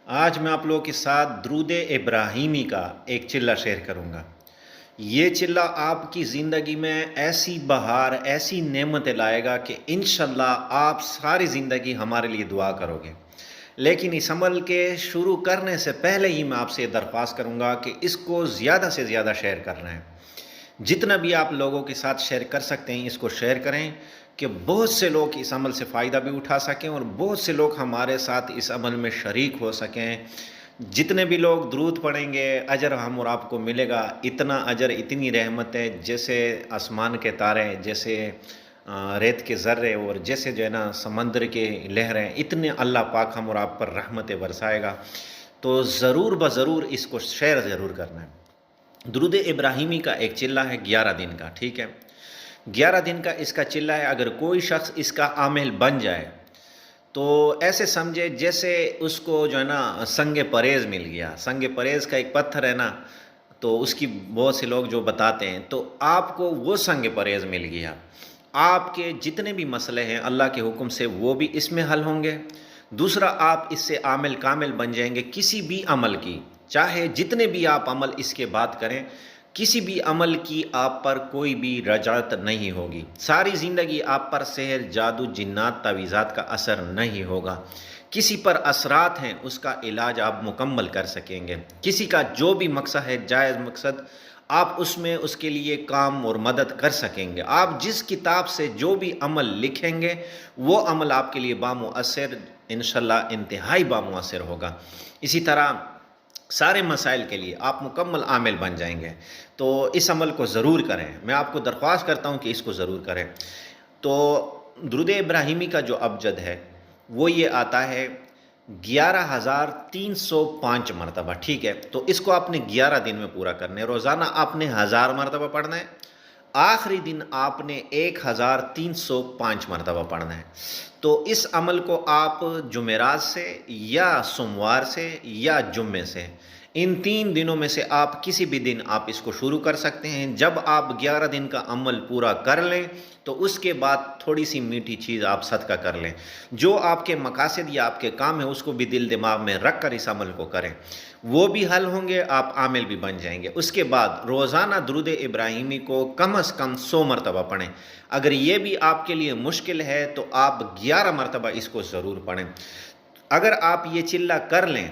آج میں آپ لوگوں کے ساتھ درود ابراہیمی کا ایک چلہ شیئر کروں گا۔ یہ چلہ آپ کی زندگی میں ایسی بہار ایسی نعمتیں لائے گا کہ انشاءاللہ آپ ساری زندگی ہمارے لیے دعا کرو گے۔ لیکن اس عمل کے شروع کرنے سے پہلے ہی میں آپ سے درخواست کروں گا کہ اس کو زیادہ سے زیادہ شیئر کرنا ہے۔ جتنا بھی آپ لوگوں کے ساتھ شیئر کر سکتے ہیں اس کو شیئر کریں کہ بہت سے لوگ اس عمل سے فائدہ بھی اٹھا سکیں اور بہت سے لوگ ہمارے ساتھ اس عمل میں شریک ہو سکیں۔ جتنے بھی لوگ درود پڑھیں گے اجر ہم اور آپ کو ملے گا، اتنا اجر اتنی رحمت ہے، جیسے آسمان کے تارے، جیسے ریت کے ذرے اور جیسے جو ہے نا سمندر کے لہریں، اتنے اللہ پاک ہم اور آپ پر رحمتیں برسائے گا۔ تو ضرور بضرور اس کو شیئر ضرور کرنا ہے۔ درود ابراہیمی کا ایک چلہ ہے 11 دن کا، ٹھیک ہے؟ 11 دن کا اس کا چلہ ہے۔ اگر کوئی شخص اس کا عامل بن جائے تو ایسے سمجھے جیسے اس کو جو ہے نا سنگ پریز مل گیا۔ سنگ پریز کا ایک پتھر ہے نا، تو اس کی بہت سے لوگ جو بتاتے ہیں، تو آپ کو وہ سنگ پریز مل گیا۔ آپ کے جتنے بھی مسئلے ہیں اللہ کے حکم سے وہ بھی اس میں حل ہوں گے۔ دوسرا، آپ اس سے عامل کامل بن جائیں گے کسی بھی عمل کی، چاہے جتنے بھی آپ عمل اس کے بعد کریں، کسی بھی عمل کی آپ پر کوئی بھی رجعت نہیں ہوگی۔ ساری زندگی آپ پر سحر، جادو، جنات، تعویذات کا اثر نہیں ہوگا۔ کسی پر اثرات ہیں اس کا علاج آپ مکمل کر سکیں گے۔ کسی کا جو بھی مقصد ہے، جائز مقصد، آپ اس میں اس کے لیے کام اور مدد کر سکیں گے۔ آپ جس کتاب سے جو بھی عمل لکھیں گے وہ عمل آپ کے لیے بامؤثر، انشاءاللہ انتہائی بامؤثر ہوگا۔ اسی طرح سارے مسائل کے لیے آپ مکمل عامل بن جائیں گے۔ تو اس عمل کو ضرور کریں، میں آپ کو درخواست کرتا ہوں کہ اس کو ضرور کریں۔ تو درود ابراہیمی کا جو ابجد ہے وہ یہ آتا ہے 11,305 مرتبہ، ٹھیک ہے؟ تو اس کو آپ نے 11 دن میں پورا کرنا ہے۔ روزانہ آپ نے 1000 مرتبہ پڑھنا ہے، آخری دن آپ نے 1305 مرتبہ پڑھنا ہے۔ تو اس عمل کو آپ جمعرات سے یا سوموار سے یا جمعے سے، ان 3 دنوں میں سے آپ کسی بھی دن آپ اس کو شروع کر سکتے ہیں۔ جب آپ 11 دن کا عمل پورا کر لیں تو اس کے بعد تھوڑی سی میٹھی چیز آپ صدقہ کر لیں۔ جو آپ کے مقاصد یا آپ کے کام ہیں اس کو بھی دل دماغ میں رکھ کر اس عمل کو کریں، وہ بھی حل ہوں گے، آپ عامل بھی بن جائیں گے۔ اس کے بعد روزانہ درود ابراہیمی کو کم از کم 100 مرتبہ پڑھیں۔ اگر یہ بھی آپ کے لیے مشکل ہے تو آپ 11 مرتبہ اس کو ضرور پڑھیں۔ اگر آپ یہ چلہ کر لیں،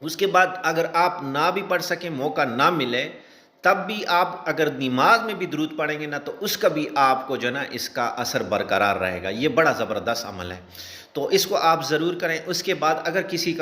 اس کے بعد اگر آپ نہ بھی پڑھ سکیں، موقع نہ ملے، تب بھی آپ اگر نماز میں بھی درود پڑھیں گے نا تو اس کا بھی آپ کو جو ہے نا اس کا اثر برقرار رہے گا۔ یہ بڑا زبردست عمل ہے، تو اس کو آپ ضرور کریں۔ اس کے بعد اگر کسی کا